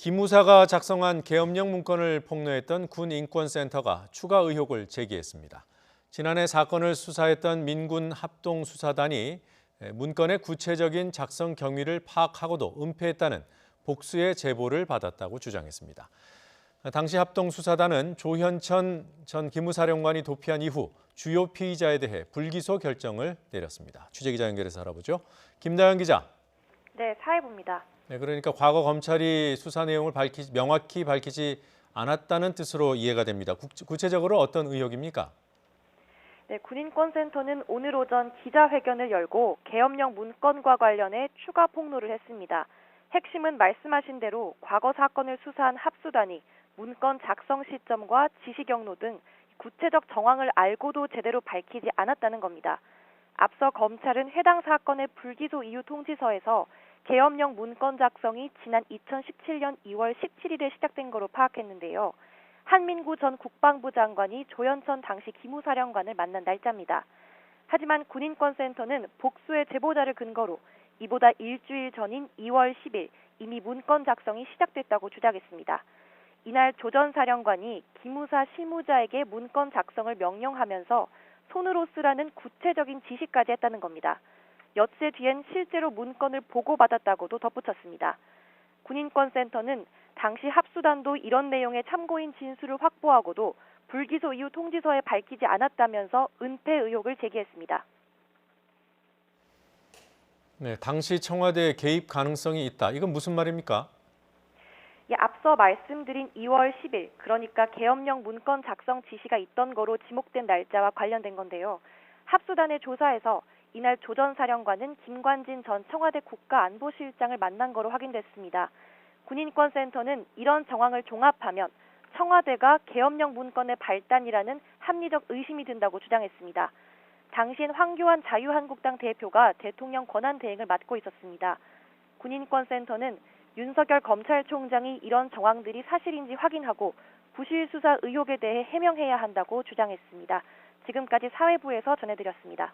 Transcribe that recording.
기무사가 작성한 계엄령 문건을 폭로했던 군인권센터가 추가 의혹을 제기했습니다. 지난해 사건을 수사했던 민군 합동수사단이 문건의 구체적인 작성 경위를 파악하고도 은폐했다는 복수의 제보를 받았다고 주장했습니다. 당시 합동수사단은 조현천 전 기무사령관이 도피한 이후 주요 피의자에 대해 불기소 결정을 내렸습니다. 취재기자 연결해서 알아보죠. 김다연 기자. 네, 사회부입니다. 네, 그러니까 과거 검찰이 수사 내용을 명확히 밝히지 않았다는 뜻으로 이해가 됩니다. 구체적으로 어떤 의혹입니까? 네, 군인권센터는 오늘 오전 기자회견을 열고 계엄령 문건과 관련해 추가 폭로를 했습니다. 핵심은 말씀하신 대로 과거 사건을 수사한 합수단이 문건 작성 시점과 지시 경로 등 구체적 정황을 알고도 제대로 밝히지 않았다는 겁니다. 앞서 검찰은 해당 사건의 불기소 이유 통지서에서 계엄령 문건 작성이 지난 2017년 2월 17일에 시작된 거로 파악했는데요. 한민구 전 국방부 장관이 조현천 당시 기무사령관을 만난 날짜입니다. 하지만 군인권센터는 복수의 제보자를 근거로 이보다 일주일 전인 2월 10일 이미 문건 작성이 시작됐다고 주장했습니다. 이날 조 전 사령관이 기무사 실무자에게 문건 작성을 명령하면서 손으로 쓰라는 구체적인 지시까지 했다는 겁니다. 엿새 뒤엔 실제로 문건을 보고받았다고도 덧붙였습니다. 군인권센터는 당시 합수단도 이런 내용의 참고인 진술을 확보하고도 불기소 이후 통지서에 밝히지 않았다면서 은폐 의혹을 제기했습니다. 네, 당시 청와대 개입 가능성이 있다. 이건 무슨 말입니까? 앞서 말씀드린 2월 10일, 그러니까 계엄령 문건 작성 지시가 있던 거로 지목된 날짜와 관련된 건데요. 합수단의 조사에서 이날 조 전 사령관은 김관진 전 청와대 국가안보실장을 만난 거로 확인됐습니다. 군인권센터는 이런 정황을 종합하면 청와대가 계엄령 문건의 발단이라는 합리적 의심이 든다고 주장했습니다. 당시엔 황교안 자유한국당 대표가 대통령 권한대행을 맡고 있었습니다. 군인권센터는 윤석열 검찰총장이 이런 정황들이 사실인지 확인하고 부실 수사 의혹에 대해 해명해야 한다고 주장했습니다. 지금까지 사회부에서 전해드렸습니다.